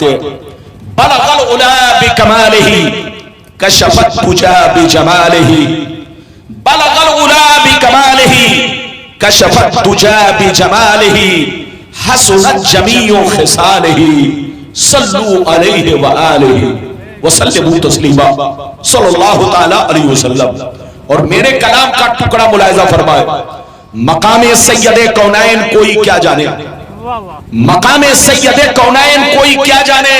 بلغ العلا بکمالہ کشفت بجا بجمالہ بلغ العلا بکمالہ کشفت بجا بجمالہ حسنت جمیع خصالہ صلو علیہ وآلہ وسلموا تسلیما صلی اللہ تعالی علیہ وسلم۔ اور میرے کلام کا ٹکڑا ملاحظہ فرمائے، مقام سید کونین کوئی کیا جانے، مقام سید کونین کوئی کیا جانے،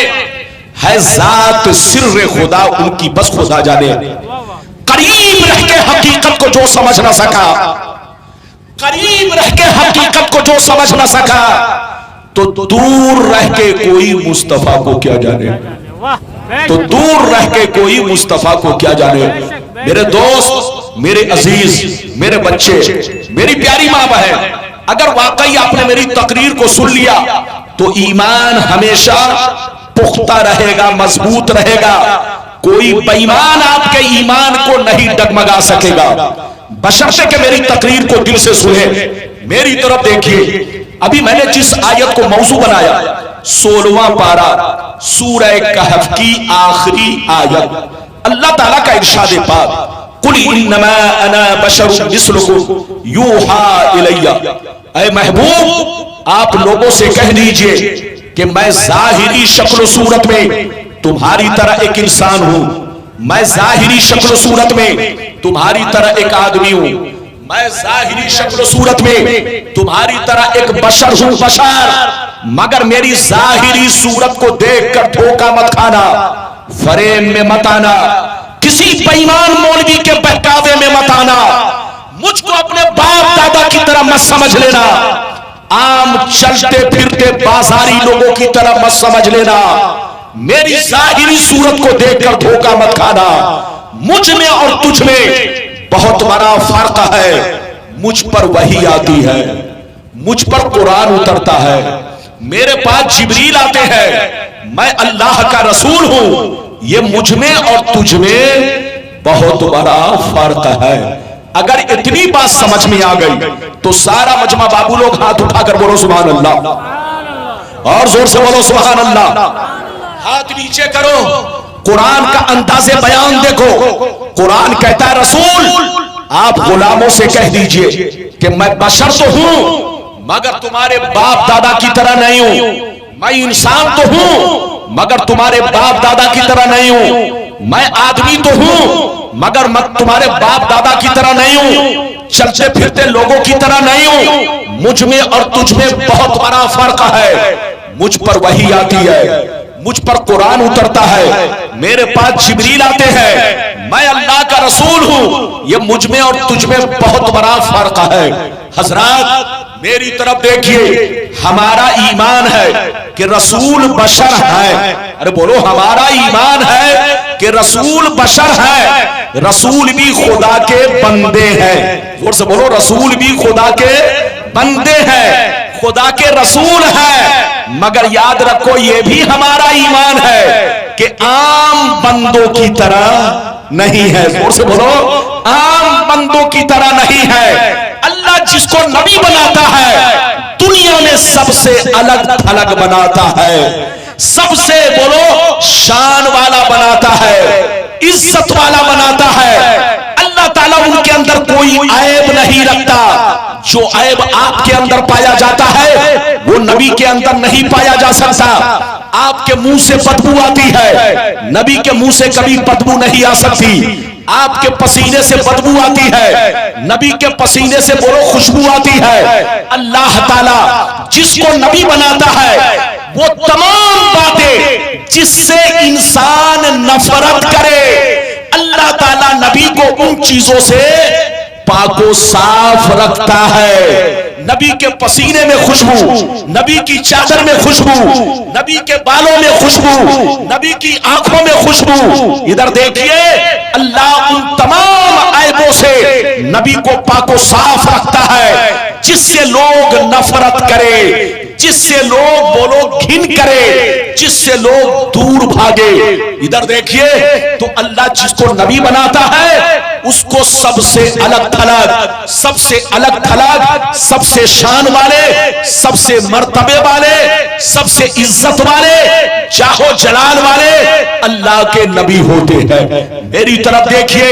ہے ذات سر خدا ان کی بس خدا جانے۔ قریب رہ کے حقیقت کو جو سمجھ نہ سکا، قریب رہ کے حقیقت کو جو سمجھ نہ سکا، تو دور رہ کے کوئی مصطفیٰ کو کیا جانے، تو دور رہ کے کوئی مصطفیٰ کو کیا جانے۔ میرے دوست، میرے عزیز، میرے بچے، میری پیاری ماں بہن، اگر واقعی آپ نے میری تقریر کو سن لیا تو ایمان ہمیشہ پختہ رہے گا، مضبوط رہے گا، کوئی بے ایمان آپ کے ایمان کو نہیں ڈگمگا سکے گا، بشرطے کہ میری تقریر کو دل سے سنے۔ میری طرف دیکھیے، ابھی میں نے جس آیت کو موضوع بنایا، 16واں پارہ سورہ کہف کی آخری آیت، اللہ تعالیٰ کا ارشاد پاک، قُلْ إِنَّمَا أَنَا بَشَرٌ مِثْلُكُمْ يُوحَىٰ إِلَيَّ۔ اے محبوب، آپ لوگوں سے کہہ دیجئے کہ میں ظاہری شکل و صورت میں تمہاری طرح ایک انسان ہوں، میں ظاہری شکل و صورت میں تمہاری طرح ایک آدمی ہوں، میں ظاہری شکل و صورت میں تمہاری طرح ایک بشر ہوں، بشر، مگر میری ظاہری صورت کو دیکھ کر دھوکہ مت کھانا، فریب میں مت آنا، کسی بے ایمان مولوی کے بہکاوے میں مت آنا، مجھ کو اپنے باپ دادا کی طرح مت سمجھ لینا، عام چلتے پھرتے بازاری لوگوں کی طرح مت سمجھ لینا، میری ظاہری صورت کو دیکھ کر دھوکہ مت کھانا۔ مجھ میں اور تجھ میں بہت بڑا فرق ہے، مجھ پر وحی آتی ہے، مجھ پر قرآن اترتا ہے، میرے پاس جبریل آتے ہیں، میں اللہ کا رسول ہوں، یہ مجھ میں اور تجھ میں بہت بڑا فرق ہے۔ اگر اتنی بات سمجھ میں آ گئی تو سارا مجمع بابو لوگ ہاتھ اٹھا کر بولو سبحان اللہ، اور زور سے بولو سبحان اللہ، ہاتھ نیچے کرو۔ قرآن کا انداز بیان دیکھو، قرآن کہتا ہے رسول آپ غلاموں سے کہہ دیجئے کہ میں بشر تو ہوں مگر تمہارے باپ دادا کی طرح نہیں ہوں، میں انسان تو ہوں مگر تمہارے باپ دادا کی طرح نہیں ہوں، میں آدمی تو ہوں مگر تمہارے باپ دادا کی طرح نہیں ہوں، چلتے پھرتے لوگوں کی طرح نہیں ہوں، مجھ میں اور تجھ میں بہت بڑا فرق ہے، مجھ پر وحی آتی ہے، مجھ پر قرآن اترتا ہے، میرے پاس جبریل آتے ہیں، میں اللہ کا رسول ہوں، یہ مجھ میں اور تجھ میں بہت بڑا فرق ہے۔ حضرات میری طرف دیکھیے، ہمارا ایمان ہے کہ رسول بشر ہے، ارے بولو ہمارا ایمان ہے کہ رسول بشر ہے، رسول بھی خدا کے بندے ہیں، زور سے بولو رسول بھی خدا کے بندے ہیں، خدا کے رسول ہیں، مگر یاد رکھو یہ بھی ہمارا ایمان ہے کہ عام بندوں کی طرح نہیں ہے، زور سے بولو عام بندوں کی طرح نہیں ہے۔ اللہ جس کو نبی بناتا ہے دنیا میں سب سے الگ تھلگ بناتا ہے، سب سے بولو شان والا بناتا ہے، عزت والا بناتا ہے، اللہ تعالیٰ ان کے اندر کوئی عیب نہیں رکھتا، جو عیب آپ کے اندر پایا جاتا ہے وہ نبی کے اندر نہیں پایا جا سکتا۔ آپ کے منہ سے بدبو آتی ہے، نبی کے منہ سے کبھی بدبو نہیں آ سکتی، آپ کے پسینے سے بدبو آتی ہے، نبی کے پسینے سے بولو خوشبو آتی ہے۔ اللہ تعالیٰ جس کو نبی بناتا ہے وہ تمام باتیں جس سے انسان نفرت کرے، اللہ تعالیٰ نبی کو ان چیزوں سے پاک و صاف رکھتا ہے۔ نبی کے پسینے میں خوشبو، نبی کی چادر میں خوشبو، نبی کے بالوں میں خوشبو، نبی کی آنکھوں میں خوشبو، ادھر دیکھیے اللہ ان تمام عیبوں سے نبی کو پاک و صاف رکھتا ہے، جس سے لوگ نفرت کرے، جس سے لوگ بولو گھن کرے، جس سے لوگ دور بھاگے۔ ادھر دیکھیے تو اللہ جس کو نبی بناتا ہے اس کو سب سے الگ تھلگ، سب سے الگ تھلگ، سب سے شان والے، سب سے مرتبے والے، سب سے عزت والے، جاہو جلال والے اللہ کے نبی ہوتے ہیں۔ میری طرف دیکھیے،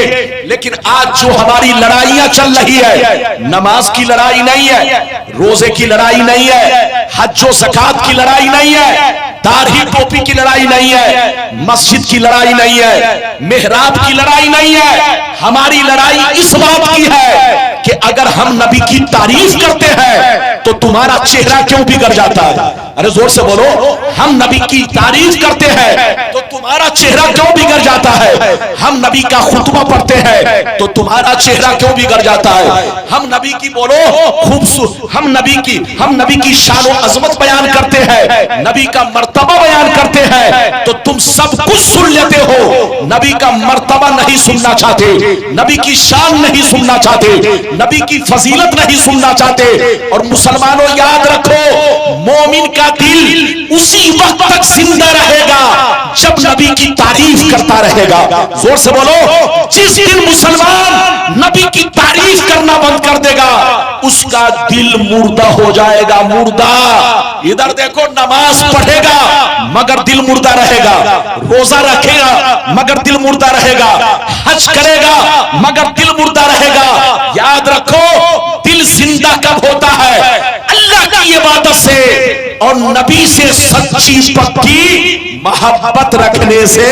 لیکن آج جو ہماری لڑائیاں چل رہی ہے، نماز کی لڑائی نہیں ہے، روزے کی لڑائی نہیں ہے، حج و زکات کی لڑائی نہیں ہے، داڑھی ٹوپی کی لڑائی نہیں ہے، مسجد کی لڑائی نہیں ہے، محراب کی لڑائی نہیں ہے، ہماری لڑائی اس بات کی ہے کہ اگر ہم نبی کی تعریف کرتے ہیں تو تمہارا چہرہ کیوں بگڑ جاتا ہے؟ ارے زور سے بولو، ہم نبی کی تعریف کرتے ہیں تو تمہارا چہرہ کیوں بگڑ جاتا ہے؟ ہم نبی کا خطبہ پڑھتے ہیں تو تمہارا چہرہ کیوں بگڑ جاتا ہے؟ ہم نبی کی بولو خوبصورت، ہم نبی کی شان و عظمت بیان کرتے ہیں، نبی کا مرتبہ بیان کرتے ہیں تو تم سب کچھ سن لیتے ہو، نبی کا مرتبہ نہیں سننا چاہتے، نبی کی شان نہیں سننا چاہتے، نبی کی فضیلت نہیں سننا چاہتے۔ اور مسلمانوں یاد رکھو، مومن کا دل اسی وقت تک زندہ رہے گا جب نبی کی تعریف کرتا رہے گا۔ زور سے بولو، جس دن مسلمان نبی کی تعریف کرنا بند کر دے گا اس کا دل مردہ ہو جائے گا، مردہ۔ ادھر دیکھو، نماز پڑھے گا مگر دل مردہ رہے گا، روزہ رکھے گا مگر دل مردہ رہے گا، حج کرے گا مگر دل مردہ رہے گا۔ یاد رکھو، دل زندہ کب ہوتا ہے؟ اللہ کی عبادت سے اور نبی سے سچی پکی محبت رکھنے سے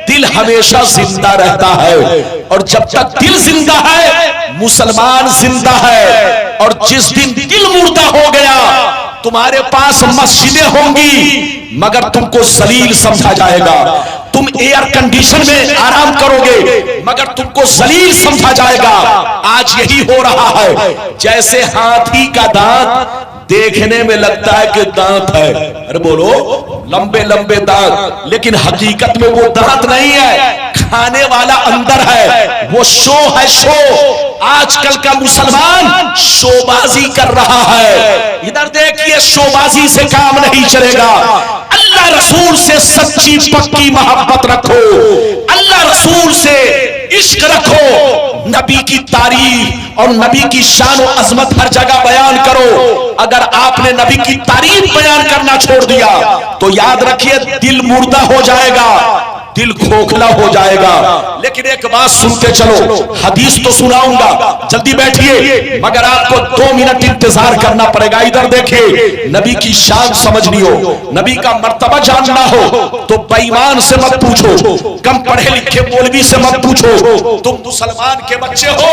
دل ہمیشہ زندہ رہتا ہے۔ اور جب تک دل زندہ ہے مسلمان زندہ ہے، اور جس دن دل مردہ ہو گیا تمہارے پاس مسجدیں ہوں گی مگر تم کو ذلیل سمجھا جائے گا، تم ایئر کنڈیشن میں آرام کرو گے مگر تم کو ذلیل سمجھا جائے گا۔ آج یہی ہو رہا ہے، جیسے ہاتھی کا دانت دیکھنے میں لگتا ہے کہ دانت ہے، ارے بولو لمبے لمبے دانت، لیکن حقیقت میں وہ دانت نہیں ہے، کھانے والا اندر ہے، وہ شو ہے، شو۔ آج کل کا مسلمان شو بازی کر رہا ہے۔ ادھر دیکھیے، شو بازی سے کام نہیں چلے گا، اللہ رسول سے سچی پکی محبت رکھو، اللہ رسول سے عشق رکھو، نبی کی تعریف اور نبی کی شان و عظمت ہر جگہ بیان کرو۔ اگر آپ نے نبی کی تعریف بیان کرنا چھوڑ دیا تو یاد رکھیے دل مردہ ہو جائے گا، دل کھوکھلا ہو جائے گا۔ لیکن ایک بات سنتے چلو، حدیث تو سناؤں گا، جلدی بیٹھیے، مگر آپ کو 2 منٹ انتظار کرنا پڑے گا۔ ادھر دیکھیے، نبی کی شان سمجھنی ہو، نبی کا مرتبہ جاننا ہو تو بے ایمان سے مت پوچھو، کم پڑھے لکھے مولوی سے مت پوچھو، تم مسلمان کے بچے ہو،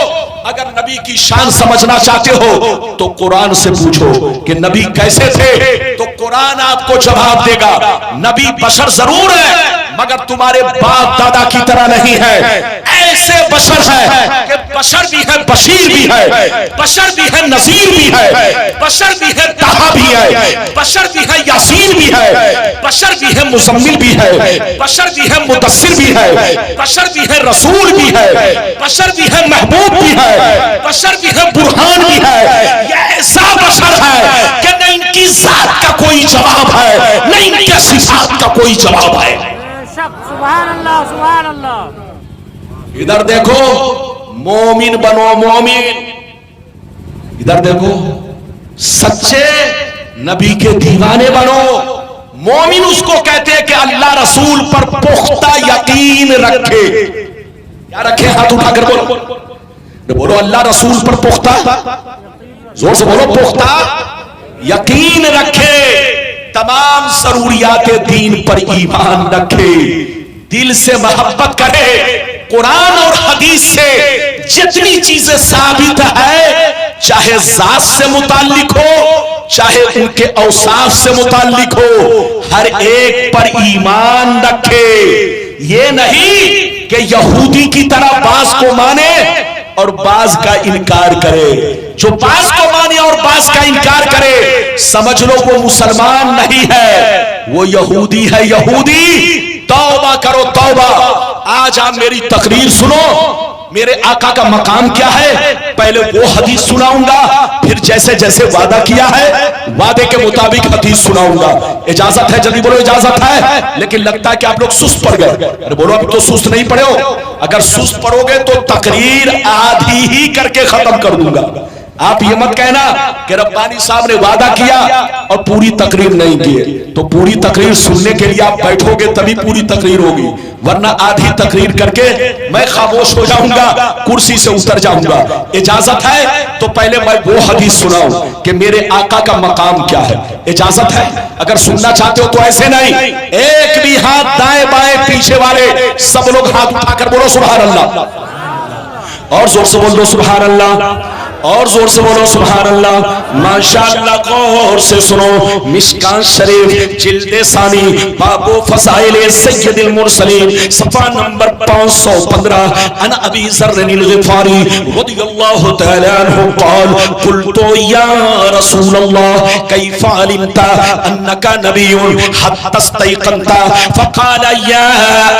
اگر نبی کی شان سمجھنا چاہتے ہو تو قرآن سے پوچھو کہ نبی کیسے تھے، تو قرآن آپ کو جواب دے گا۔ نبی بشر ضرور ہے مگر تمہارے باپ دادا کی طرح نہیں ہے، ایسے بشر ہے کہ بشر بھی ہے، بشیر بھی ہے، بشر بھی ہے، نذیر بھی ہے، بشر بھی ہے، طٰہٰ بھی ہے، بشر بھی ہے، یاسین بھی ہے، بشر بھی ہے، مزمل بھی ہے، بشر بھی ہے، مدثر بھی ہے، بشر بھی ہے، رسول بھی ہے، بشر بھی ہے، محبوب بھی ہے، بشر بھی ہے، برہان بھی ہے۔ یہ ایسا بشر ہے کہ نہ ان کی ذات کا کوئی جواب ہے نہ ان کے صفات کا کوئی جواب ہے۔ سبحان اللہ، سبحان اللہ۔ ادھر دیکھو، مومن بنو، مومن۔ ادھر دیکھو، سچے نبی کے دیوانے بنو۔ مومن اس کو کہتے ہیں کہ اللہ رسول پر پختہ یقین رکھے۔ کیا رکھے؟ ہاتھ اٹھا کر بولو، اللہ رسول پر پختہ، زور سے بولو، پختہ یقین رکھے، تمام ضروریات دین پر ایمان رکھے، دل سے محبت کرے، قرآن اور حدیث سے جتنی چیزیں ثابت ہے، چاہے ذات سے متعلق ہو چاہے ان کے اوصاف سے متعلق ہو، ہر ایک پر ایمان رکھے۔ یہ نہیں کہ یہودی کی طرح بعض کو مانے اور بعض کا انکار کرے۔ جو بعض کو مانے اور بعض کا انکار کرے، سمجھ لو وہ مسلمان نہیں ہے، وہ یہودی ہے، یہودی۔ توبہ کرو، توبہ۔ آج آپ میری تقریر سنو، میرے آقا کا مقام کیا ہے، پہلے وہ حدیث سناؤں گا، پھر جیسے جیسے وعدہ کیا ہے وعدے کے مطابق حدیث سناؤں گا. اجازت ہے؟ جلدی بولو اجازت ہے. لیکن لگتا ہے کہ آپ لوگ سست پڑ گئے. ارے بولو اب تو سست نہیں پڑے ہو. اگر سست پڑو گے تو تقریر آدھی ہی کر کے ختم کر دوں گا. آپ یہ مت کہنا کہ ربانی صاحب نے وعدہ کیا اور پوری تقریر نہیں کیے. تو پوری تقریر سننے کے لیے آپ بیٹھو گے تبھی پوری تقریر ہوگی, ورنہ آدھی تقریر کر کے میں خاموش ہو جاؤں گا, کرسی سے اتر جاؤں گا. اجازت ہے تو پہلے میں وہ حدیث سناؤں کہ میرے آقا کا مقام کیا ہے. اجازت ہے؟ اگر سننا چاہتے ہو تو ایسے نہیں, ایک بھی ہاتھ دائیں بائیں پیچھے والے سب لوگ ہاتھ اٹھا کر بولو سبحان اللہ, اور زور سے بول دو سبحان اللہ, اور زور سے بولو سبحان اللہ. ماشاءاللہ غور سے سنو. مشکان شریف جلد ثانی باب فضائل سید المرسلین صفحہ نمبر 515 عن ابی ذر الغفاری رضی اللہ تعالی عنہ قال قلت یا رسول اللہ کیف علمت انک نبی حتی استيقنت فقال یا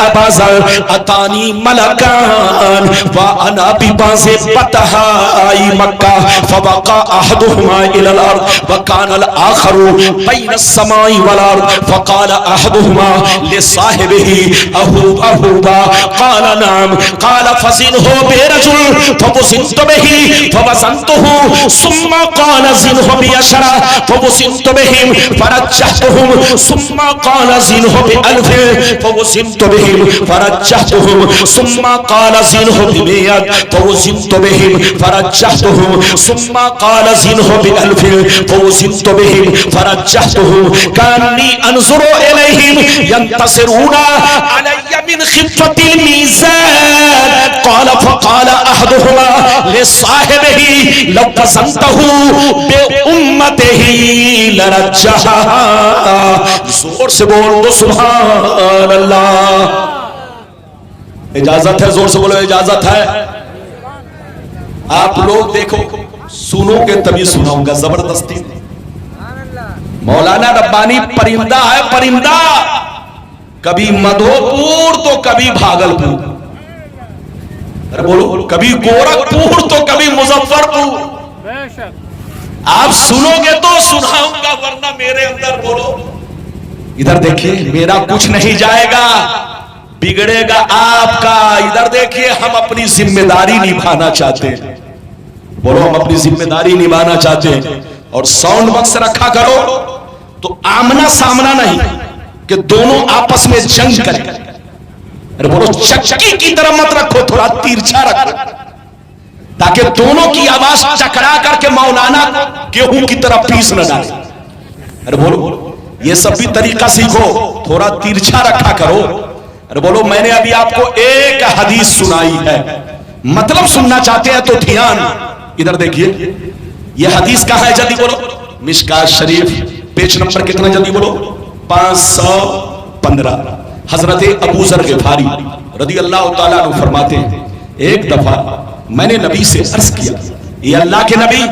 ابا ذر اتانی ملکان وانا ببعض بطحاء فوقع احدهما الى الارض وكان الاخر بين السماء والارض فقال احدهما لصاحبه اهوبا قال نعم قال فزنه برجل فوزنت به فوزنته ثم قال زنه بعشرة فوزنت بهم فرجحتهم ثم قال زنه بألف فوزنت بهم فرجحتهم ثم قال زنه بمئة فوزنت بهم فرجحتهم ثم قال زنه بألف فوزنت بهم فرجحتهم كأني أنظر إليهم ينتصرون علي من خفة الميزان قال فقال أحدهما لصاحبه لو وزنته بأمته لرجحها. زور سے بول دو سبحان اللہ. اجازت ہے؟ زور سے بولو اجازت ہے. آپ لوگ دیکھو سنو گے تبھی سناؤں گا زبردستی. مولانا ربانی پرندہ ہے, پرندہ, کبھی مدھوپور تو کبھی بھاگلپور, ارے بولو کبھی گورکھپور تو کبھی مظفرپور. آپ سنو گے تو سناؤں گا, ورنہ میرے اندر بولو ادھر دیکھیے میرا کچھ نہیں جائے گا, بگڑے گا آپ کا. ادھر دیکھیے ہم اپنی ذمہ داری نبھانا چاہتے ہیں. بولو ہم اپنی ذمہ داری نبھانا چاہتے ہیں. اور ساؤنڈ باکس رکھا کرو تو آمنا سامنا نہیں کہ دونوں آپس میں جنگ کریں. ارے بولو چکی کی طرح مت رکھو, تھوڑا تیرچھا رکھو تاکہ دونوں کی آواز چکرا کر کے مولانا گیہوں کی طرح پیس نہ ڈالے. ارے بولو یہ سب بھی طریقہ سیکھو, تھوڑا تیرچھا رکھا کرو. ارے بولو میں نے ابھی آپ کو ایک حدیث سنائی ہے, مطلب سننا چاہتے ہیں تو دھیان ادھر دیکھیے. یہ حدیث کہاں ہے جلدی بولو؟ مشکات شریف پیج نمبر کتنا جلدی بولو؟ 515. حضرت ابو ذر غفاری رضی اللہ تعالیٰ عنہ فرماتے ہیں ایک دفعہ میں نے نبی سے عرض کیا یہ اللہ کے نبی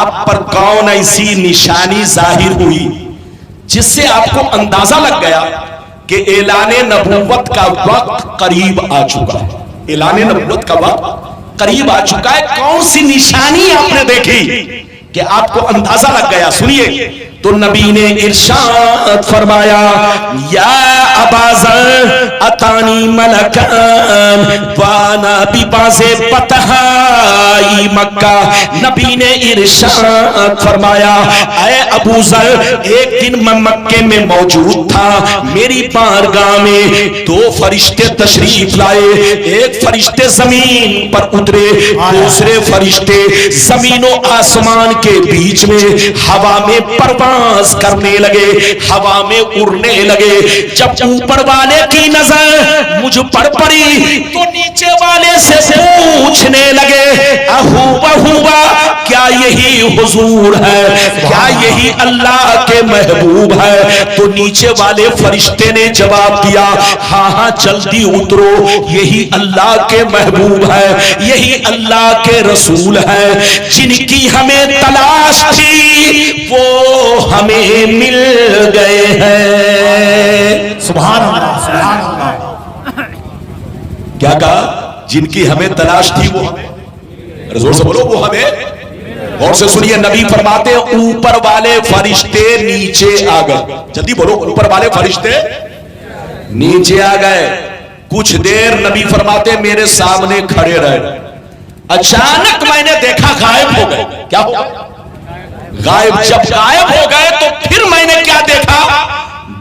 آپ پر کون ایسی نشانی ظاہر ہوئی جس سے آپ کو اندازہ لگ گیا کہ اعلان نبوت کا وقت قریب آ چکا ہے. اعلان نبوت کا وقت قریب آ چکا ہے. کون سی نشانی آپ نے دیکھی کہ آپ کو اندازہ لگ گیا؟ سنیے تو نبی نے ارشاد فرمایا یا ابا ذر اتانی ملکان وانا ببعض بطحاء مکہ. نبی نے ارشاد فرمایا اے ابو ذر ایک دن میں مکے میں موجود تھا, میری بارگاہ میں دو فرشتے تشریف لائے. ایک فرشتے زمین پر اترے, دوسرے فرشتے زمین و آسمان کے بیچ میں ہوا میں پرواز کرنے لگے, ہوا میں اڑنے لگے. جب اوپر والے کی نظر مجھ پر پڑی تو نیچے والے سے پوچھنے لگے اہوبا کیا یہی حضور ہے, کیا یہی اللہ کے محبوب ہے؟ تو نیچے والے فرشتے نے جواب دیا ہاں ہاں جلدی اترو, یہی اللہ کے محبوب ہے, یہی اللہ کے رسول ہے. جن کی ہمیں تلاش تھی وہ ہمیں مل گئے ہیں. سبحان اللہ سبحان اللہ. کیا کہا؟ جن کی ہمیں تلاش تھی وہ ہمیں, زور سے بولو, وہ ہمیں غور سے سنیے، نبی فرماتے ہیں اوپر والے فرشتے نیچے آ گئے. جلدی بولو، اوپر والے فرشتے نیچے آ گئے. کچھ دیر نبی فرماتے ہیں میرے سامنے کھڑے رہے. اچانک میں نے دیکھا غائب ہو گئے. کیا ہو گئے؟ غائب. جب غائب ہو گئے تو پھر میں نے کیا دیکھا؟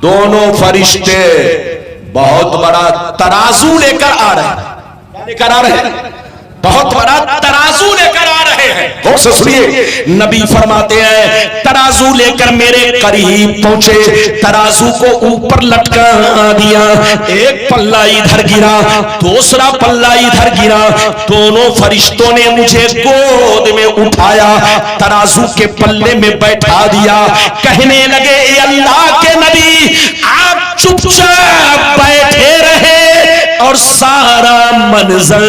دونوں فرشتے بہت بڑا ترازو لے کر آ رہے ہیں. کیا لے کر آ رہے ہیں؟ بہت بڑا ترازو لے کر آ رہے ہیں. غور سے سنیے، نبی فرماتے ہیں ترازو لے کر میرے قریب پہنچے، ترازو کو اوپر لٹکا دیا. ایک پلہ ادھر گرا، دوسرا پلہ ادھر گرا. دونوں فرشتوں نے مجھے گود میں اٹھایا، ترازو کے پلے میں بیٹھا دیا. کہنے لگے اے اللہ کے نبی، آپ چپ چاپ بیٹھے رہے اور سارا منظر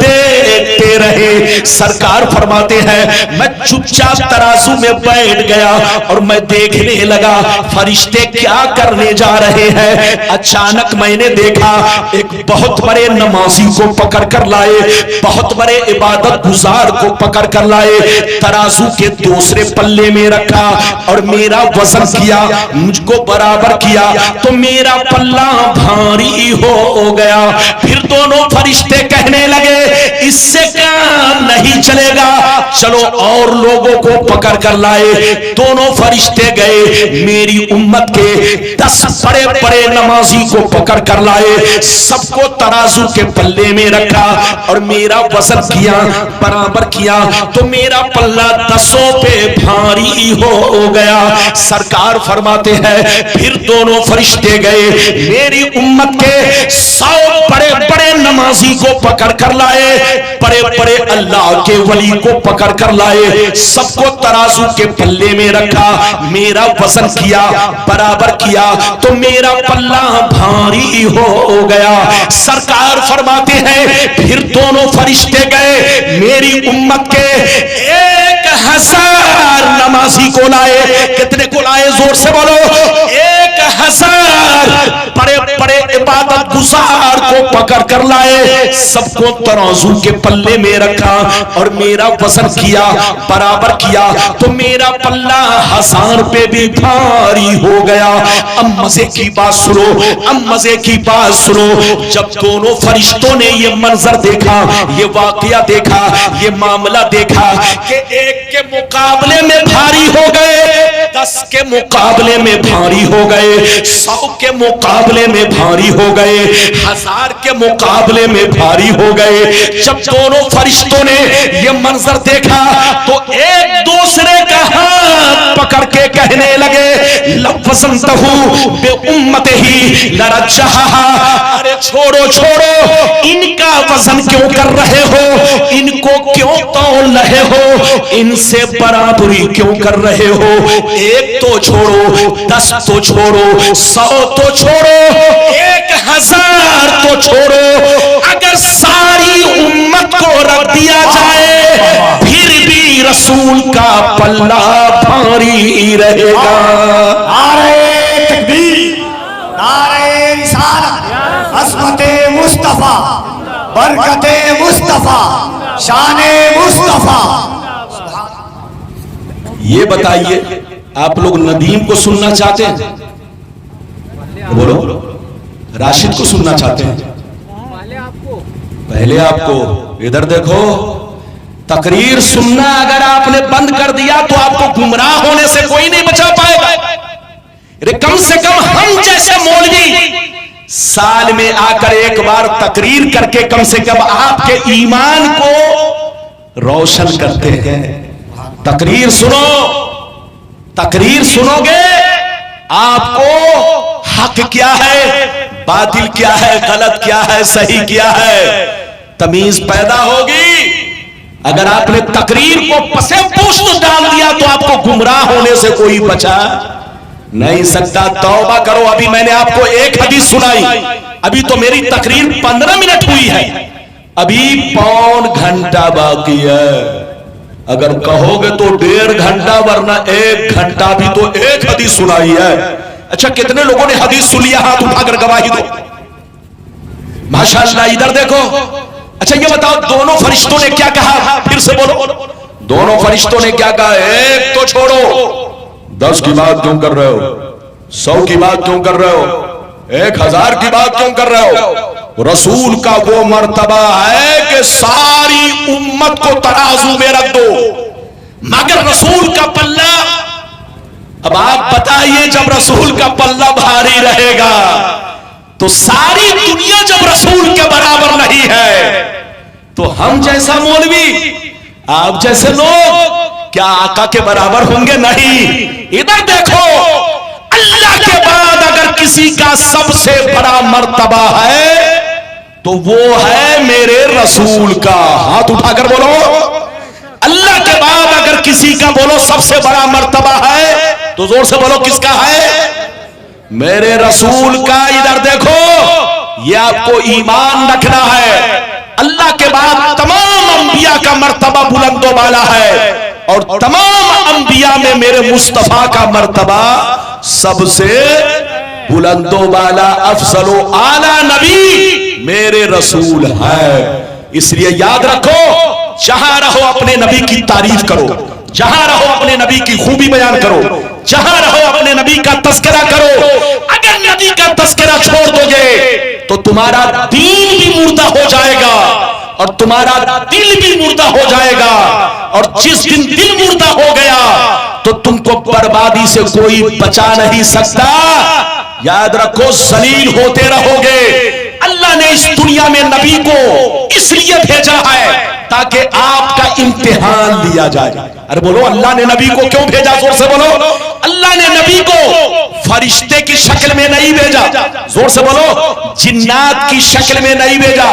دیکھتے رہے. سرکار فرماتے ہیں میں چپ چاپ ترازو میں بیٹھ گیا اور میں دیکھنے لگا فرشتے کیا کرنے جا رہے ہیں. اچانک میں نے دیکھا ایک بہت بڑے نمازی کو پکڑ کر لائے، بہت بڑے عبادت گزار کو پکڑ کر لائے، ترازو کے دوسرے پلے میں رکھا اور میرا وزن کیا، مجھ کو برابر کیا تو میرا پلہ بھاری ہو گیا. پھر دونوں فرشتے کہنے لگے اس سے کام نہیں چلے گا، چلو اور لوگوں کو پکڑ کر لائے. دونوں فرشتے گئے، میری امت کے 10 بڑے بڑے نمازی کو پکڑ کر لائے، سب کو ترازو کے پلے میں رکھا اور میرا وزن کیا، برابر کیا تو میرا پلہ 10 پہ بھاری ہو گیا. سرکار فرماتے ہیں پھر دونوں فرشتے گئے، میری امت کے 100 بڑے بڑے نمازی کو پکڑ کر لائے، بڑے بڑے اللہ کے ولی کو پکڑ کر لائے، سب کو ترازو کے پلے میں رکھا، میرا وزن کیا، برابر کیا تو میرا پلہ بھاری ہو گیا. سرکار فرماتے ہیں پھر دونوں فرشتے گئے، میری امت کے 1000 نمازی کو لائے. کتنے کو لائے؟ زور سے بولو. 1000 بڑے بڑے عبادت گزار کو پکڑ کر لائے، سب کو ترازو کے پلے میں رکھا اور میرا وزن کیا، برابر کیا تو میرا پلہ 1000 پہ بھی بھاری ہو گیا. اب مزے کی بات سنو، اب مزے کی بات سنو. جب دونوں فرشتوں نے یہ منظر دیکھا، یہ واقعہ دیکھا، یہ معاملہ دیکھا کہ ایک کے مقابلے میں بھاری ہو گئے، 10 کے مقابلے میں بھاری ہو گئے، 100 کے مقابلے میں بھاری ہو گئے، 1000 کے مقابلے میں بھاری ہو گئے. جب دونوں فرشتوں نے یہ منظر دیکھا تو ایک دوسرے کا ہاتھ پکڑ کے کہنے لگے لو وزنتہو بے امتہی لرجحہا. ارے چھوڑو چھوڑو، ان کا وزن کیوں کر رہے ہو، ان کو کیوں تول رہے ہو، ان سے برابری کیوں کر رہے ہو. ایک تو چھوڑو، 10 تو چھوڑو، 100 تو چھوڑو، 1000 تو چھوڑو. اگر ساری امت کو رکھ دیا جائے پھر بھی رسول کا پلہ بھاری رہے گا. نعرہ تکبیر، نعرہ رسالت، عظمت مصطفیٰ، برکت مصطفیٰ، شان مصطفیٰ. یہ بتائیے آپ لوگ ندیم کو سننا چاہتے ہیں؟ بولو. راشد کو سننا چاہتے ہیں؟ پہلے آپ کو ادھر دیکھو. تقریر سننا اگر آپ نے بند کر دیا تو آپ کو گمراہ ہونے سے کوئی نہیں بچا پائے گا. کم سے کم ہم جیسے مولوی سال میں آ کر ایک بار تقریر کر کے کم سے کم آپ کے ایمان کو روشن کرتے ہیں. تقریر سنو، تقریر سنو گے آپ کو حق کیا ہے، باطل کیا ہے، غلط کیا ہے، صحیح کیا ہے، تمیز پیدا ہوگی. اگر آپ نے تقریر کو پسے پوشت ڈال دیا تو آپ کو گمراہ ہونے سے کوئی بچا نہیں سکتا. توبہ کرو. ابھی میں نے آپ کو ایک حدیث سنائی، ابھی تو میری تقریر 15 منٹ ہوئی ہے، ابھی پون گھنٹہ باقی ہے. اگر کہو گے تو 1.5 گھنٹہ، ورنہ 1 گھنٹہ بھی تو ایک حدیث سنائی ہے. اچھا کتنے لوگوں نے حدیث سن لیا؟ ہاتھ اٹھا کر گواہی دو. ماشاءاللہ. ادھر دیکھو. اچھا یہ بتاؤ دونوں فرشتوں نے کیا کہا؟ پھر سے بولو. دونوں فرشتوں نے کیا کہا؟ ایک تو چھوڑو، 10 کی بات کیوں کر رہے ہو؟ 100 کی بات کیوں کر رہے ہو؟ 1000 کی بات کیوں کر رہے ہو؟ رسول کا وہ مرتبہ ہے کہ ساری امت کو ترازو میں رکھ دو، مگر رسول کا پلہ، اب آپ بتائیے جب رسول کا پلہ بھاری رہے گا تو ساری دنیا جب رسول کے برابر نہیں ہے تو ہم جیسا مولوی، آپ جیسے لوگ کیا آقا کے برابر ہوں گے؟ نہیں۔ ادھر دیکھو، اللہ کے بعد اگر کسی کا سب سے بڑا مرتبہ ہے تو وہ ہے میرے رسول کا۔ ہاتھ اٹھا کر بولو، اللہ کے بعد اگر کسی کا بولو سب سے بڑا مرتبہ ہے تو زور سے بولو کس کا ہے؟ میرے رسول کا۔ ادھر دیکھو، یہ آپ کو ایمان رکھنا ہے، اللہ کے بعد تمام انبیاء کا مرتبہ بلند و بالا ہے، اور تمام انبیاء میں میرے مصطفیٰ کا مرتبہ سب سے بلند و بالا، افضل و اعلی نبی میرے رسول ہے۔ اس لیے یاد رکھو، جہاں رہو اپنے نبی کی تعریف کرو، جہاں رہو اپنے نبی کی خوبی بیان کرو، جہاں رہو اپنے نبی کا تذکرہ کرو۔ اگر نبی کا تذکرہ چھوڑ دو گے تو تمہارا دین بھی مردہ ہو جائے گا اور تمہارا دل بھی مردہ ہو جائے گا، اور جس دن دل مردہ ہو گیا تو تم کو بربادی سے کوئی بچا نہیں سکتا۔ یاد رکھو، ذلیل ہوتے رہو گے۔ اللہ نے اس دنیا میں نبی کو اس لیے بھیجا ہے تاکہ آپ کا امتحان لیا جائے۔ ارے بولو، اللہ نے نبی کو کیوں بھیجا؟ زور سے بولو، اللہ نے نبی کو فرشتے کی شکل میں نہیں بھیجا، زور سے بولو، جنات کی شکل میں نہیں بھیجا۔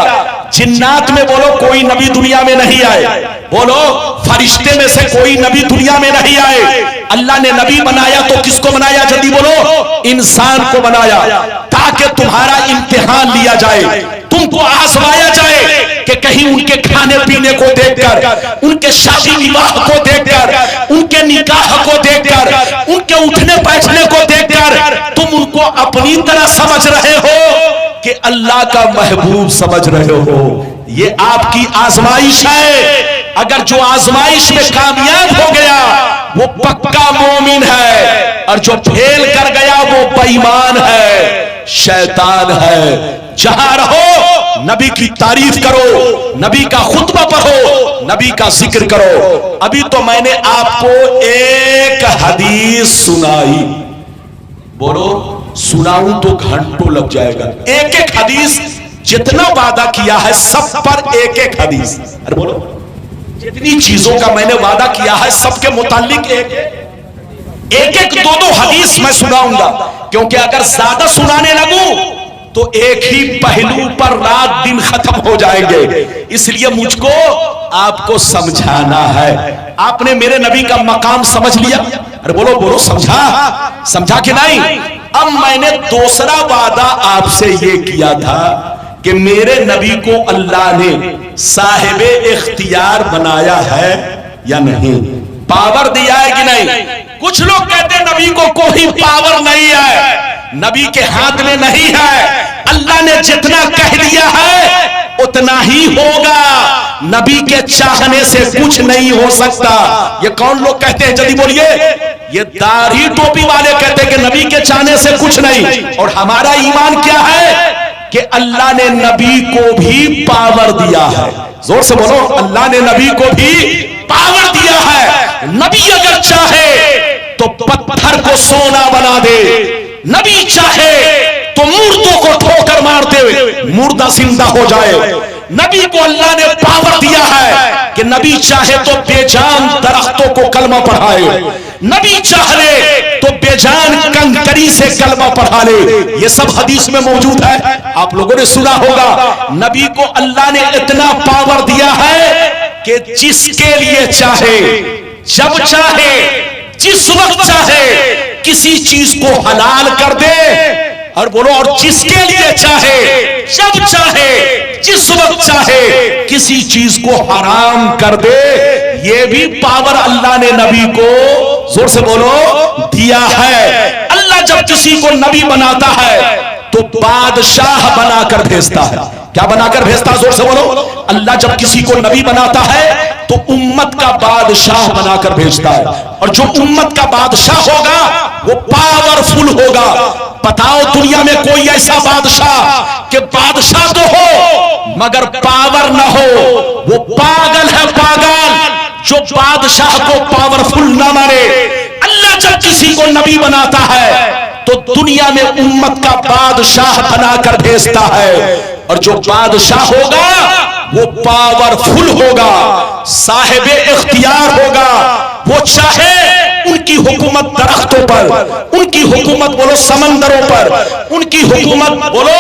جنات میں بولو کوئی نبی دنیا میں نہیں آئے، بولو فرشتے میں سے کوئی نبی دنیا میں نہیں آئے۔ اللہ نے نبی بنایا تو کس کو بنایا؟ جلدی بولو، انسان کو بنایا تاکہ تمہارا امتحان لیا جائے، تم کو آزمایا جائے کہ کہیں ان کے کھانے پینے کو دیکھ کر، ان کے شادی نواح کو دیکھ کر، ان کے نکاح کو دیکھ کر، ان کے اٹھنے بیٹھنے کو دیکھ کر تم ان کو اپنی طرح سمجھ رہے ہو کہ اللہ کا محبوب سمجھ رہے ہو۔ یہ آپ کی آزمائش ہے۔ اگر جو آزمائش میں کامیاب ہو گیا وہ پکا مومن ہے، اور جو پھیل کر گیا وہ بے ایمان ہے، شیطان ہے۔ جہاں رہو نبی کی تعریف کرو، نبی کا خطبہ پڑھو، نبی کا ذکر کرو۔ ابھی تو میں نے آپ کو ایک حدیث سنائی، بولو سناؤں تو گھنٹوں لگ جائے گا۔ ایک ایک حدیث جتنا وعدہ کیا ہے سب پر ایک ایک حدیث، ارے بولو جتنی چیزوں کا میں نے وعدہ کیا ہے سب کے متعلق ایک ایک دو حدیث میں سناؤں گا، کیونکہ اگر زیادہ سنانے لگوں تو ایک ہی پہلو پر رات دن ختم ہو جائیں گے۔ اس لیے مجھ کو آپ کو سمجھانا ہے۔ آپ نے میرے نبی کا مقام سمجھ لیا؟ ارے بولو بولو، سمجھا کہ نہیں؟ اب میں نے دوسرا وعدہ آپ سے یہ کیا تھا کہ میرے نبی کو اللہ نے صاحب اختیار بنایا ہے یا نہیں، پاور دیا ہے کہ نہیں؟ کچھ لوگ کہتے ہیں نبی کو کوئی پاور نہیں ہے، نبی کے ہاتھ میں نہیں ہے، اللہ نے جتنا کہہ دیا ہے اتنا ہی ہوگا، نبی کے چاہنے سے کچھ نہیں ہو سکتا۔ یہ کون لوگ کہتے ہیں؟ جلدی بولیے۔ یہ داڑھی ٹوپی والے کہتے ہیں کہ نبی کے چاہنے سے کچھ نہیں، اور ہمارا ایمان کیا ہے کہ اللہ نے نبی کو بھی پاور دیا ہے۔ زور سے بولو، اللہ نے نبی کو بھی پاور دیا ہے۔ نبی اگر چاہے تو پتھر کو سونا بنا دے، نبی چاہے تو مردوں کو ٹھوکر مار دے مردہ زندہ ہو جائے۔ نبی کو اللہ نے پاور دیا ہے کہ نبی چاہے تو بے جان درختوں کو کلمہ پڑھائے، نبی چاہے تو بے جان کنکری سے کلمہ پڑھا لے۔ یہ سب حدیث میں موجود ہے، آپ لوگوں نے سنا ہوگا۔ نبی کو اللہ نے اتنا پاور دیا ہے کہ جس کے لیے چاہے، جب چاہے، جس وقت چاہے کسی چیز کو حلال کر دے، اور بولو، اور جس کے لیے چاہے، جب چاہے، جس وقت چاہے کسی چیز کو حرام کر دے۔ یہ بھی پاور اللہ نے نبی کو، زور سے بولو، دیا ہے۔ اللہ جب کسی کو نبی بناتا ہے تو بادشاہ بنا کر بھیجتا ہے. کیا بنا کر بھیجتا ہے؟ زور سے بولو. اللہ جب کسی کو نبی بناتا ہے تو امت کا بادشاہ بنا کر بھیجتا ہے, اور جو امت کا بادشاہ ہوگا وہ پاورفل ہوگا. بتاؤ دنیا میں کوئی ایسا بادشاہ کہ بادشاہ تو ہو مگر پاور نہ ہو؟ وہ پاگل ہے, پاگل جو بادشاہ کو پاورفل نہ مانے. اللہ جب کسی کو نبی بناتا ہے تو دنیا میں امت کا بادشاہ بنا کر بھیجتا ہے, اور جو بادشاہ ہوگا وہ پاورفل ہوگا, صاحب اختیار ہوگا. وہ چاہے ان کی حکومت درختوں پر, ان کی حکومت بولو سمندروں پر, ان کی حکومت بولو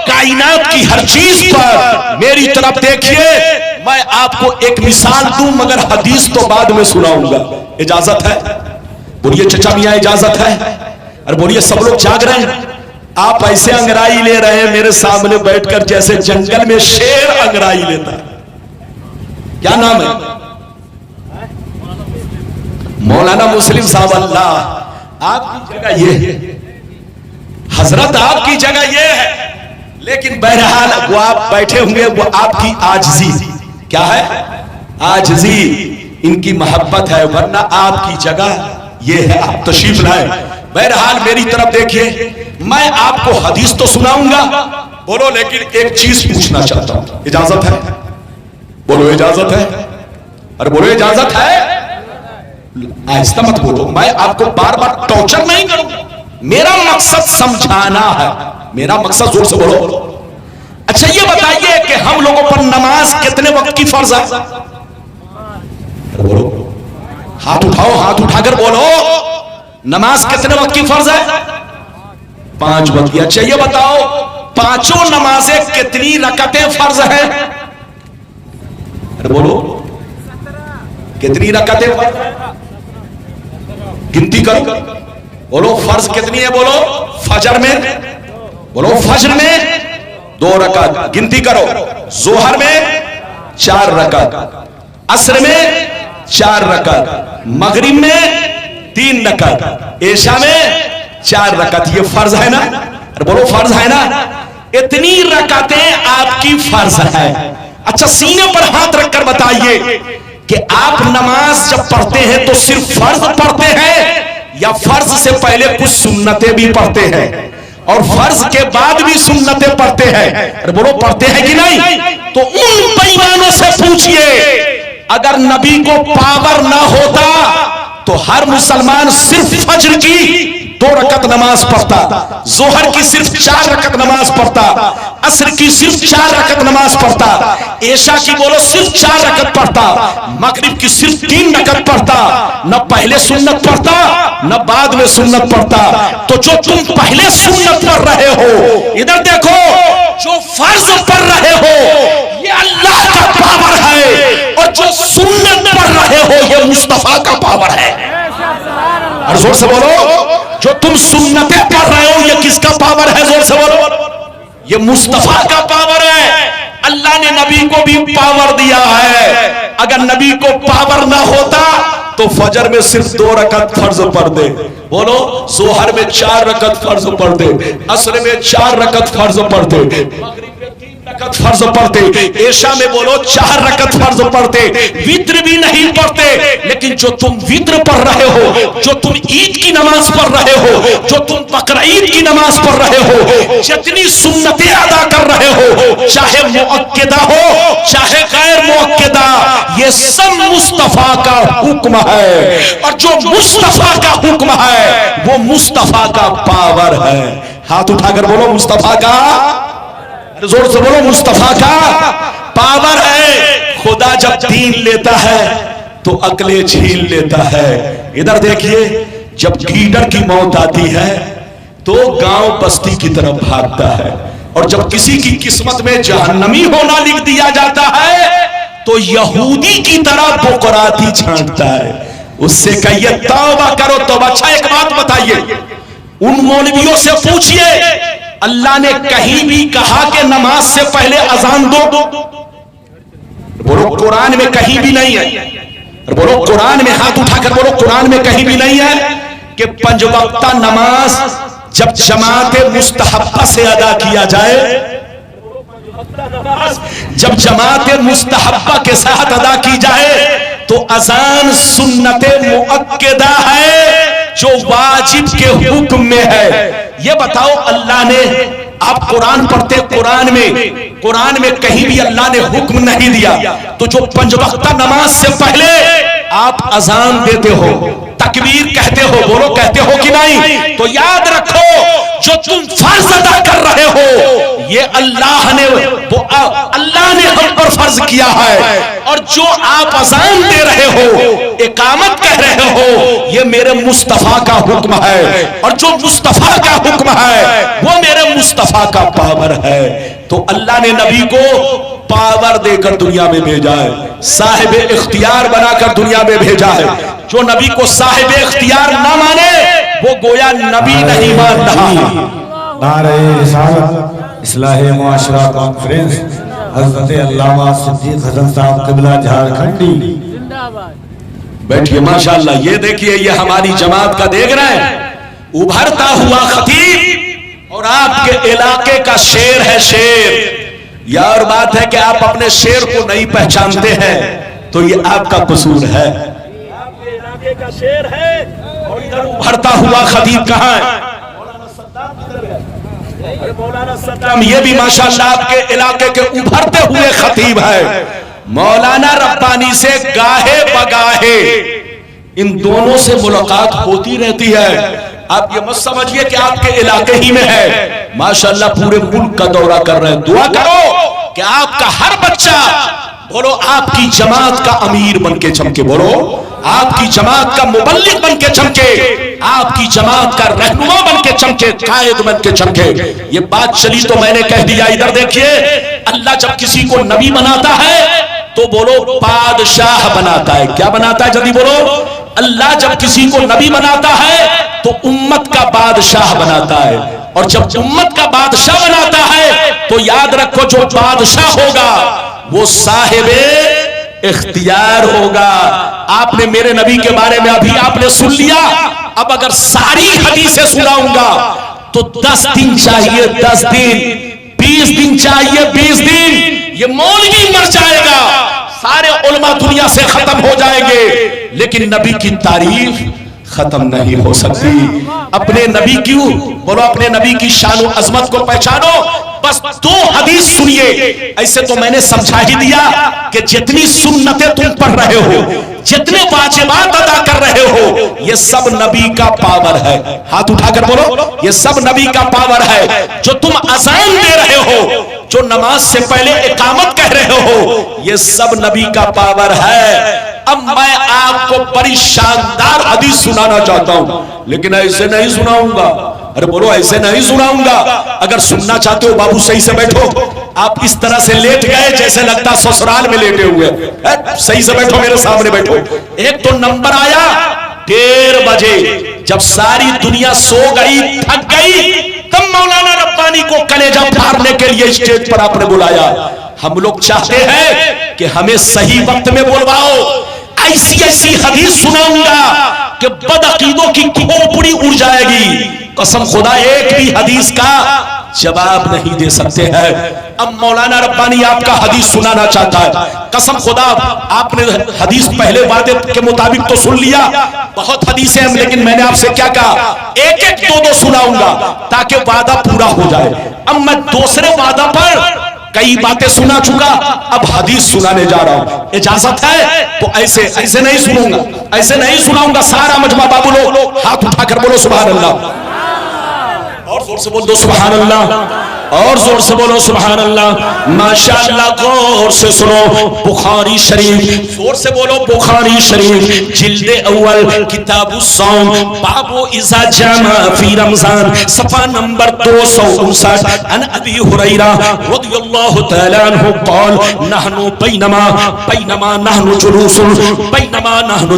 کائنات کی ہر چیز پر. میری طرف دیکھیے, میں آپ کو ایک مثال دوں مگر حدیث تو بعد میں سناؤں گا. اجازت ہے؟ بولیے چچا میاں اجازت ہے؟ اور بولیے سب لوگ جاگ رہے ہیں. آپ ایسے انگرائی لے رہے ہیں میرے سامنے بیٹھ کر جیسے جنگل میں شیر انگرائی لیتا ہے. کیا نام ہے؟ مولانا مسلم صاحب. اللہ آپ کی جگہ یہ ہے, حضرت آپ کی جگہ یہ ہے, لیکن بہرحال وہ آپ بیٹھے ہوں گے, وہ آپ کی عاجزی. کیا ہے؟ عاجزی. ان کی محبت ہے, ورنہ آپ کی جگہ یہ ہے. آپ تشریف لائیں. بہرحال میری طرف دیکھیے, میں آپ کو حدیث تو سناؤں گا بولو, لیکن ایک چیز پوچھنا چاہتا ہوں. اجازت ہے؟ بولو اجازت ہے. اور بولو اجازت ہے. آہستہ مت بولو, میں آپ کو بار بار ٹارچر نہیں کروں. میرا مقصد سمجھانا ہے, میرا مقصد. زور سے بولو. اچھا یہ بتائیے کہ ہم لوگوں پر نماز کتنے وقت کی فرض ہے؟ بولو, ہاتھ اٹھاؤ, ہاتھ اٹھا کر بولو. نماز کتنے وقت کی فرض ہے؟ 5 وقت کی. اچھا یہ بتاؤ پانچوں نمازیں کتنی رکعتیں فرض ہیں؟ بولو کتنی رکعتیں فرض ہیں؟ گنتی کرو. بولو فرض کتنی ہے؟ بولو فجر میں, بولو فجر میں 2 رکعت. گنتی کرو. ظہر میں 4 رکعت, عصر میں 4 رکعت, مغرب میں 3 رکعت, عشاء میں 4 رکعت. یہ فرض ہے نا؟ بولو فرض ہے نا؟ اتنی رکعتیں آپ کی فرض ہے. اچھا سینے پر ہاتھ رکھ کر بتائیے کہ آپ نماز جب پڑھتے ہیں تو صرف فرض پڑھتے ہیں یا فرض سے پہلے کچھ سنتیں بھی پڑھتے ہیں اور فرض کے بعد بھی سنتیں پڑھتے ہیں؟ بولو پڑھتے ہیں کہ نہیں؟ تو ان بے ایمانوں سے پوچھئے, اگر نبی کو پاور نہ ہوتا تو ہر مسلمان صرف فجر کی 2 رکعت نماز پڑھتا, ظہر کی صرف 4 رکعت نماز پڑھتا, عصر کی صرف 4 رکعت نماز پڑھتا, عشاء کی بولو صرف 4 رکعت پڑھتا, مغرب کی صرف 3 رکعت پڑھتا. نہ پہلے سنت پڑھتا نہ بعد میں سنت پڑھتا. تو جو تم پہلے سنت پڑھ رہے ہو, ادھر دیکھو, جو فرض پڑھ رہے ہو یہ اللہ کا پاور ہے, اور جو سنت پڑھ رہے ہو یہ مصطفیٰ کا پاور ہے. اور زور سے بولو, جو تم سنتیں پڑھ رہے ہو یہ کس کا پاور ہے؟ زور سے بولو. یہ مصطفیٰ کا پاور ہے. اللہ نے نبی کو بھی پاور دیا ہے. اگر نبی کو پاور نہ ہوتا تو فجر میں صرف 2 رکعت فرض پڑھ دے, بولو ظہر میں 4 رکعت فرض پڑھ دے, عصر میں 4 رکعت فرض پڑھ دے, مغرب میں 3 رکعت فرض پڑھتے, عشاء میں بولو 4 رکعت فرض پڑھتے, وتر بھی نہیں پڑھتے. لیکن جو تم وتر پڑھ رہے ہو, جو تم عید کی نماز پڑھ رہے ہو, جو تم بقر عید کی نماز پڑھ رہے ہو, جتنی سنتیں ادا کر رہے ہو, چاہے مؤکدہ ہو چاہے غیر مؤکدہ, یہ سب مصطفیٰ کا حکم ہے. اور جو مصطفیٰ کا حکم ہے وہ مصطفیٰ کا پاور ہے. ہاتھ اٹھا کر بولو مصطفیٰ کا, زور سے بولو مصطفیٰ کا پاور ہے. خدا جب دین لیتا ہے تو عقلیں چھین لیتا ہے. ادھر دیکھیے, جب گیڈر کی موت آتی ہے تو گاؤں بستی کی طرف بھاگتا ہے, اور جب کسی کی قسمت میں جہنمی ہونا لکھ دیا جاتا ہے تو یہودی کی طرح بقراتی چھانٹتا ہے. اس سے کہیے توبہ کرو توبہ. اچھا ایک بات بتائیے, ان مولویوں سے پوچھئے اللہ نے کہیں بھی کہا کہ نماز سے پہلے اذان دو؟ بولو قرآن میں کہیں بھی نہیں ہے. بولو قرآن میں, ہاتھ اٹھا کر بولو قرآن میں کہیں بھی نہیں ہے کہ 5 وقتہ نماز جب جماعت مستحبہ سے ادا کیا جائے، جب جماعت مستحبہ کے ساتھ ادا کی جائے تو اذان سنت مؤکدہ ہے جو واجب کے حکم میں ہے۔ یہ بتاؤ اللہ نے، آپ قرآن پڑھتے، قرآن میں کہیں بھی اللہ نے حکم نہیں دیا، تو جو 5 وقتہ نماز سے پہلے آپ اذان دیتے ہو، تکبیر کہتے ہو، بولو کہتے ہو کہ نہیں؟ تو یاد رکھو جو تم فرض ادا کر رہے ہو یہ اللہ نے ہم پر فرض کیا ہے، اور جو آپ اذان دے رہے ہو، اقامت کہہ رہے ہو، یہ میرے مصطفیٰ کا حکم ہے، اور جو مصطفیٰ کا حکم ہے وہ میرے مصطفیٰ کا پاور ہے۔ تو اللہ نے نبی کو پاور دے کر دنیا میں بھیجا ہے، صاحب اختیار بنا کر دنیا میں بھیجا ہے۔ جو نبی کو صاحب اختیار نہ مانے وہ گویا نبی نہیں مان رہا۔ نعرہ رسالت اصلاح معاشرہ کانفرنس، حضرت علامہ صدیق حسن صاحب قبلہ جھارکھنڈی۔ بیٹھئے ماشاءاللہ، یہ دیکھئے یہ ہماری جماعت کا دیکھ رہے ہیں، ابھرتا ہوا خطیب، اور آپ کے علاقے کا شیر ہے شیر۔ یا اور بات ہے کہ آپ اپنے شیر کو نہیں پہچانتے ہیں تو یہ آپ کا قصور ہے۔ آپ کے علاقے کا شیر ہے اور ادھر ابھرتا ہوا خطیب کہاں ہے؟ مولانا صدام یہ بھی ماشاءاللہ آپ کے علاقے کے ابھرتے ہوئے خطیب ہے۔ مولانا ربانی سے گاہے بگاہے ان دونوں سے ملاقات ہوتی رہتی ہے۔ آپ یہ مت سمجھئے کہ آپ کے علاقے ہی میں ہے، ماشاءاللہ پورے ملک کا دورہ کر رہے ہیں۔ دعا کرو کہ آپ کا ہر بچہ، بولو آپ کی جماعت کا امیر بن کے چمکے، بولو آپ کی جماعت کا مبلغ بن کے چمکے، آپ کی جماعت کا رہنما بن کے چمکے، قائد بن کے چمکے۔ یہ بات چلی تو میں نے کہہ دیا۔ ادھر دیکھیے، اللہ جب کسی کو نبی بناتا ہے تو بولو بادشاہ بناتا ہے۔ کیا بناتا ہے؟ جلدی بولو۔ اللہ جب کسی کو نبی بناتا ہے تو امت کا بادشاہ بناتا ہے، اور جب امت کا بادشاہ بناتا ہے تو یاد رکھو جو بادشاہ ہوگا وہ صاحب اختیار ہوگا۔ آپ نے میرے نبی کے بارے میں ابھی آپ نے سن لیا، اب اگر ساری حدیثیں سناؤں گا تو 10 دن چاہیے، 10 دن، 20 دن چاہیے، 20 دن۔ یہ مولوی مر جائے گا، سارے علماء دنیا سے ختم ہو جائیں گے، لیکن نبی کی تعریف ختم نہیں ہو سکتی۔ اپنے نبی کی، بولو اپنے نبی کی شان و عظمت کو پہچانو۔ بس 2 حدیث سنیے، ایسے تو میں نے سمجھا ہی دیا کہ جتنی سنتیں تم پڑھ رہے ہو، جتنے واجبات ادا کر رہے ہو، یہ سب نبی کا پاور ہے۔ ہاتھ اٹھا کر بولو، یہ سب نبی کا پاور ہے۔ جو تم اذان دے رہے ہو، جو نماز سے پہلے اقامت کہہ رہے ہو، یہ سب نبی کا پاور ہے۔ اب میں آپ کو بڑی شاندار حدیث سنانا چاہتا ہوں، لیکن ایسے نہیں سناؤں گا۔ ارے بولو ایسے نہیں سناؤں گا۔ اگر سننا چاہتے ہو بابو صحیح سے بیٹھو۔ آپ اس طرح سے لیٹ گئے جیسے لگتا سسرال میں لیٹے ہوئے۔ صحیح سے بیٹھو، میرے سامنے بیٹھو۔ ایک تو نمبر آیا 1:30 بجے، جب ساری دنیا سو گئی، تھک گئی، تب مولانا ربانی کو کلیجہ پھاڑنے کے لیے اسٹیج پر آپ نے بلایا۔ ہم لوگ چاہتے ہیں کہ ہمیں صحیح وقت میں بلواؤ۔ ایسی ایسی حدیث سناؤں گا کہ بدعقیدوں کی کھوپڑی اڑ جائے گی۔ قسم خدا ایک بھی حدیث کا جواب نہیں دے سکتے ہیں۔ اب مولانا ربانی آپ کا حدیث سنانا چاہتا ہے۔ قسم خدا آپ نے حدیث پہلے وعدے کے مطابق تو سن لیا، بہت حدیثیں ہیں، لیکن میں نے آپ سے کیا کہا، ایک ایک 2 سناؤں گا تاکہ وعدہ پورا ہو جائے۔ اب میں دوسرے وعدہ پر کئی باتیں سنا چکا، اب حدیث سنانے جا رہا ہوں۔ اجازت ہے تو ایسے نہیں سنوں گا، ایسے نہیں سناؤں گا۔ سارا مجمع بابو لوگ ہاتھ اٹھا کر بولو سبحان اللہ، اور زور سے بول دو سبحان اللہ، اور زور سے بولو سبحان اللہ۔ ماشاءاللہ غور سے سنو، بخاری شریف، زور سے بولو بخاری شریف، جلد اول، کتاب الصوم، باب اذا جامع فی رمضان، صفحہ نمبر 259۔ عن ابی ہریرہ رضی اللہ تعالی عنہ قال نحن بینما نحن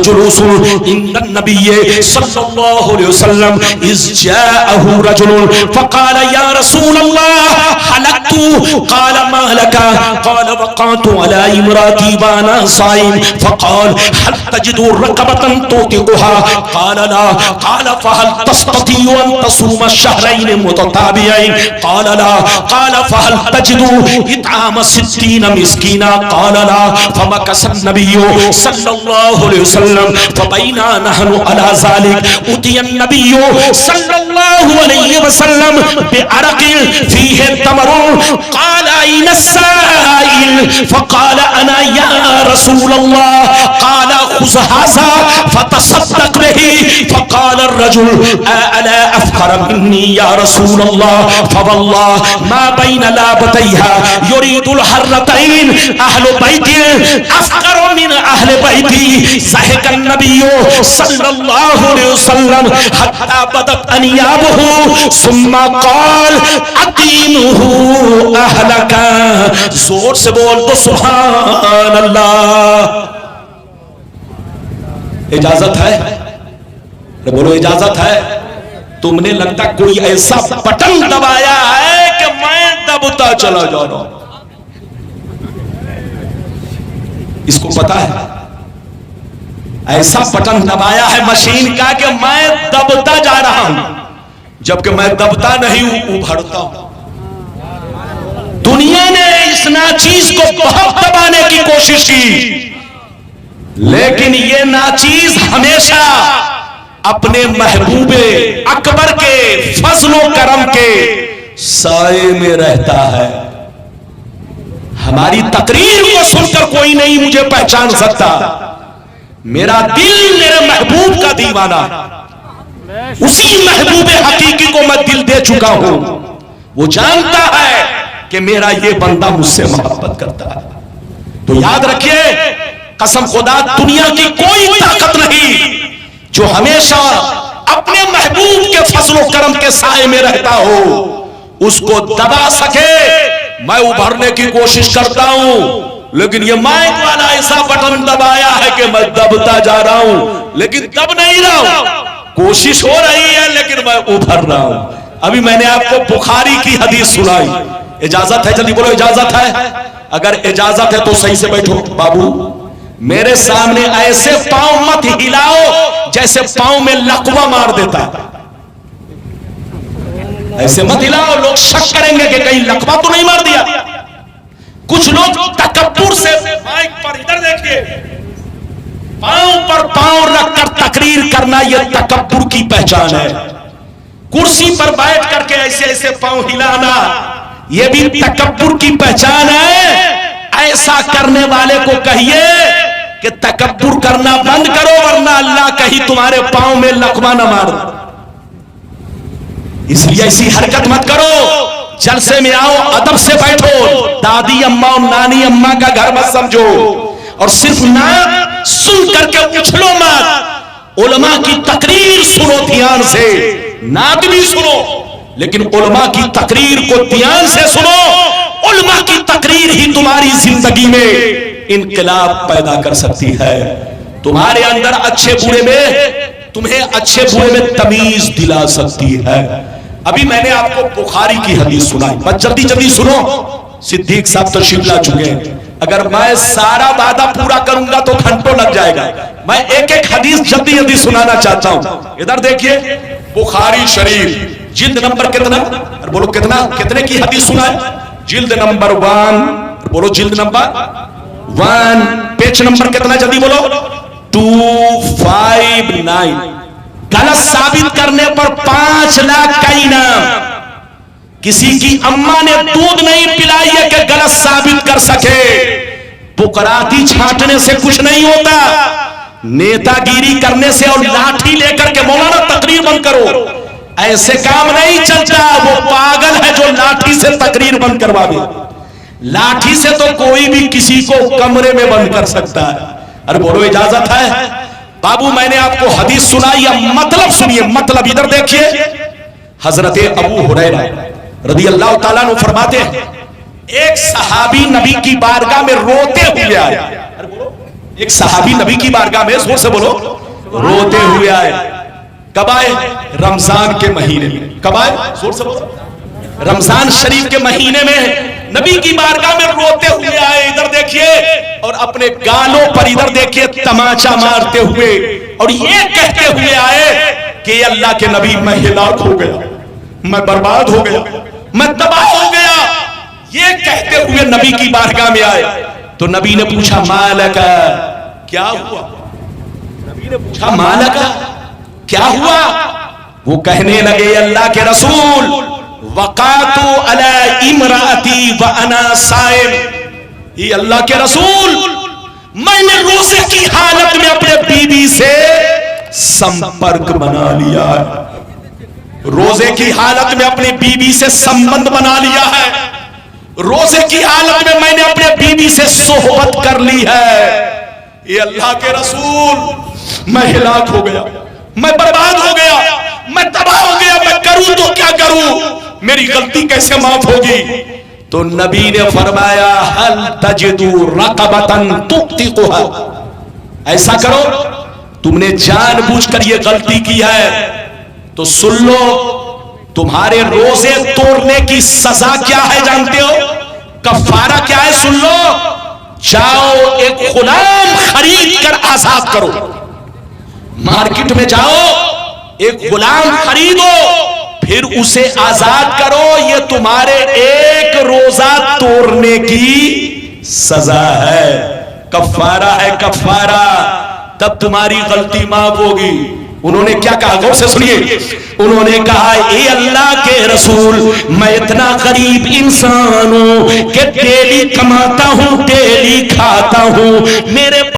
جلوس عند النبی صلی اللہ علیہ وسلم اذ جاءه رجل فقال یا رسول اللہ حلقت قال ما لك قال وقعت على امرأتي وانا صائم فقال هل تجد رقبة توثقها قال لا قال فهل تستطيع ان تصوم الشهرين متتابعين قال لا قال فهل تجد اطعام 60 مسكينا قال لا فمكث النبي صلى الله عليه وسلم فبينا نحن على ذلك اتي النبي صلى الله عليه وسلم بعرق فيه تمر قال اين السائل فقال انا يا رسول الله قال خذ هذا فتصدق به فقال الرجل الا افقر مني يا رسول الله فوالله ما بين لابتيها يريد الحرتين اهل بيتي افقر من اهل بيتي ضحك النبي صلى الله عليه وسلم حتى بدت انيابه ثم قال اطعمه اهلك زور سے بول تو سبحان اللہ. اجازت ہے؟ بولو اجازت ہے؟ تم نے لگتا کوئی ایسا بٹن دبایا ہے کہ میں دبتا چلا جا رہا ہوں. اس کو پتا ہے ایسا بٹن دبایا ہے مشین کا کہ میں دبتا جا رہا ہوں جبکہ میں دبتا نہیں ہوں ابھرتا ہوں. دنیا نے اس ناچیز کو بہت دبانے کی کوشش کی لیکن یہ ناچیز ہمیشہ اپنے محبوب اکبر کے فضل و کرم کے سائے میں رہتا ہے. ہماری تقریر کو سن کر کوئی نہیں مجھے پہچان سکتا. میرا دل میرے محبوب کا دیوانہ اسی محبوب حقیقی کو میں دل دے چکا ہوں. وہ جانتا ہے کہ میرا یہ بندہ مجھ سے محبت کرتا ہے. تو یاد رکھیے قسم خدا دنیا کی کوئی طاقت نہیں جو ہمیشہ اپنے محبوب کے فضل و کرم کے سائے میں رہتا ہو اس کو دبا سکے. میں ابھرنے کی کوشش کرتا ہوں لیکن یہ مائک والا ایسا بٹن دبایا ہے کہ میں دبتا جا رہا ہوں لیکن دب نہیں رہا ہوں. کوشش ہو رہی ہے لیکن میں ابھر رہا ہوں. ابھی میں نے آپ کو بخاری کی حدیث سنائی. اجازت ہے؟ جلدی بولو اجازت ہے. اگر اجازت ہے تو صحیح سے بیٹھو. بابو میرے سامنے ایسے پاؤں مت ہلاؤ جیسے پاؤں میں لقوہ مار دیتا ہے. ایسے مت ہلاؤ لوگ شک کریں گے کہ کہیں لقوہ تو نہیں مار دیا. کچھ لوگ تکبر سے مائک پر ادھر دیکھیے پاؤں پر پاؤں رکھ کر تقریر کرنا یہ تکبر کی پہچان ہے. کرسی پر بیٹھ کر کے ایسے ایسے پاؤں ہلانا یہ بھی تکبر کی پہچان ہے. ایسا کرنے والے کو کہیے کہ تکبر کرنا بند کرو ورنہ اللہ کہیں تمہارے پاؤں میں لقمہ نہ مار. اس لیے ایسی حرکت مت کرو. جلسے میں آؤ ادب سے بیٹھو. دادی اماں اور نانی اماں کا گھر مت سمجھو اور صرف نعت سن کر کے اچھلو مت. علماء کی تقریر سنو دھیان سے. نعت بھی سنو لیکن علماء کی تقریر کو دھیان سے سنو. علماء کی تقریر ہی تمہاری زندگی میں انقلاب پیدا کر سکتی ہے. تمہارے اندر اچھے برے میں تمہیں اچھے برے میں تمیز دلا سکتی ہے. ابھی میں نے آپ کو بخاری کی حدیث سنائی. بس جلدی جلدی سنو. صدیق صاحب تشریف لا چکے ہیں. اگر میں سارا وعدہ پورا کروں گا تو گھنٹوں لگ جائے گا. میں ایک ایک حدیث جلدی جلدی سنانا چاہتا ہوں. ادھر دیکھیے بخاری شریف جلد نمبر کتنا بولو کتنے کی حدیث سنا ہے؟ جلد نمبر 1. بولو جلد نمبر 1 پیج نمبر کتنا جلدی بولو 259. غلط ثابت کرنے پر 5 لاکھ کا انعام. کسی کی اماں نے دودھ نہیں پلائی ہے کہ غلط ثابت کر سکے. بکراتی چھانٹنے سے کچھ نہیں ہوتا. نیتا گیری کرنے سے اور لاٹھی لے کر کے مولانا تقریر بند کرو ایسے کام نہیں چلتا. وہ پاگل ہے جو لاٹھی سے تقریر بند کروا دے. لاٹھی سے تو کوئی بھی کسی کو کمرے میں بند کر سکتا ہے. ارے بولو اجازت ہے؟ بابو میں نے آپ کو حدیث سنائی یا مطلب سنیے. مطلب ادھر دیکھیے. حضرت ابو ہریرہ رضی اللہ تعالیٰ عنہ فرماتے ہیں ایک صحابی نبی کی بارگاہ میں روتے ہوئے آئے. ایک صحابی نبی کی بارگاہ میں زور سے بولو روتے ہوئے آئے. کب آئے؟ رمضان کے مہینے میں. کب آئے؟ زور سے بولو رمضان شریف کے مہینے میں نبی کی بارگاہ میں روتے ہوئے آئے، ادھر دیکھیے، اور اپنے گالوں پر ادھر دیکھیے تماچا مارتے ہوئے، اور یہ کہتے ہوئے آئے کہ اللہ کے نبی میں ہلاک ہو گیا، میں برباد ہو گیا، میں تباہ ہو گیا، یہ کہتے ہوئے نبی کی بارگاہ میں آئے۔ تو نبی نے پوچھا مالک، کیا ہوا؟ نبی نے پوچھا مالک، کیا ہوا؟ وہ کہنے لگے اللہ کے رسول وقعت علی امراتی وانا صائم، یہ اللہ کے رسول میں نے روزے کی حالت میں اپنے بیوی سے سمپرک بنا لیا ہے، روزے کی حالت میں اپنی بیوی سے سمبند بنا لیا ہے، روزے کی حالت میں نے اپنے بیوی سے صحبت کر لی ہے، یہ اللہ کے رسول میں ہلاک ہو گیا، میں برباد ہو گیا، میں تباہ ہو گیا، میں کروں تو کیا کروں، میری غلطی کیسے معاف ہوگی؟ تو نبی نے فرمایا ہل تجدو رقبتن تقتقها، ایسا کرو تم نے جان بوجھ کر یہ غلطی کی ہے تو سن لو، تمہارے روزے توڑنے کی سزا کیا ہے جانتے ہو؟ کفارہ کیا ہے؟ سن لو، جاؤ ایک غلام خرید کر آزاد کرو، مارکیٹ میں جاؤ ایک غلام خریدو پھر اسے آزاد کرو، یہ تمہارے ایک روزہ توڑنے کی سزا ہے، کفارہ ہے کفارہ، تب تمہاری غلطی معاف ہوگی۔ انہوں نے کیا کہا؟ غور سے سنیے، انہوں نے کہا اے اللہ کے رسول میں اتنا غریب انسان ہوں کہ ڈیلی کماتا ہوں ڈیلی کھاتا ہوں، میرے